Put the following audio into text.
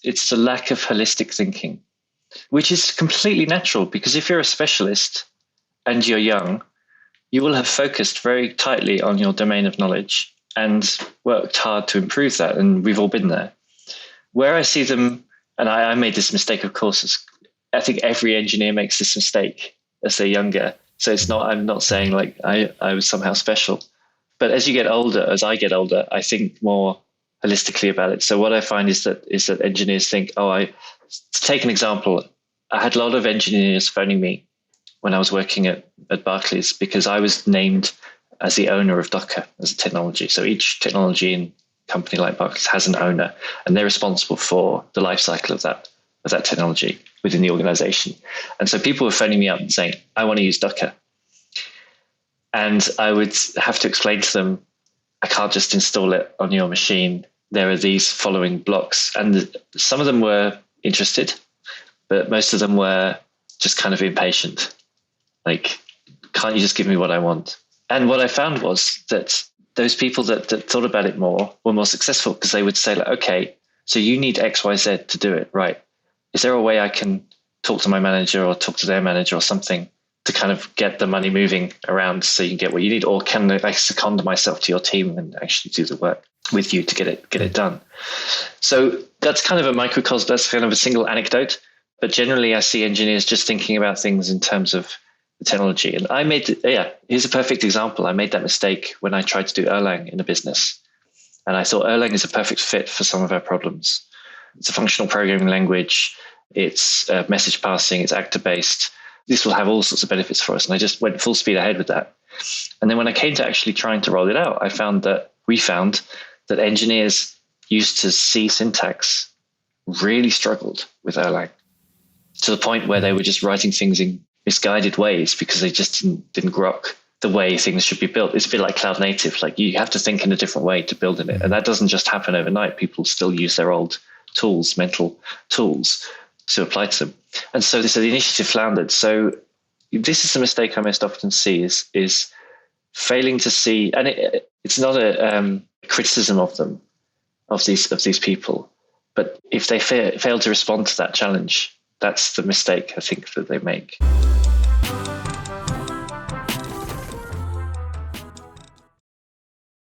It's a lack of holistic thinking, which is completely natural because if you're a specialist and you're young, you will have focused very tightly on your domain of knowledge and worked hard to improve that. And we've all been there. Where I see them, and I made this mistake, of course, I think every engineer makes this mistake as they're younger. So I'm not saying like I was somehow special. But as you get older, as I get older, I think more holistically about it. So what I find is that engineers think, to take an example, I had a lot of engineers phoning me when I was working at Barclays because I was named as the owner of Docker as a technology. So each technology in a company like Barclays has an owner, and they're responsible for the life cycle of that technology within the organization. And so people were phoning me up and saying, I want to use Docker. And I would have to explain to them, I can't just install it on your machine. There are these following blocks. And some of them were interested, but most of them were just kind of impatient. Like, can't you just give me what I want? And what I found was that those people that thought about it more were more successful because they would say, like, okay, so you need X, Y, Z to do it, right? Is there a way I can talk to my manager or talk to their manager or something to kind of get the money moving around so you can get what you need? Or can I second myself to your team and actually do the work with you to get it done? So that's kind of a microcosm, that's kind of a single anecdote. But generally, I see engineers just thinking about things in terms of the technology. And here's a perfect example. I made that mistake when I tried to do Erlang in a business. And I thought Erlang is a perfect fit for some of our problems. It's a functional programming language. It's message passing. It's actor-based. This will have all sorts of benefits for us. And I just went full speed ahead with that. And then when I came to actually trying to roll it out, we found that engineers used to C syntax really struggled with Erlang to the point where they were just writing things in misguided ways because they just didn't grok the way things should be built. It's a bit like cloud native. Like you have to think in a different way to build in it. And that doesn't just happen overnight. People still use their old tools, mental tools to apply to them. And so the initiative floundered. So this is the mistake I most often see is failing to see, and it's not a criticism of them, of these people, but if they fail to respond to that challenge, that's the mistake I think that they make.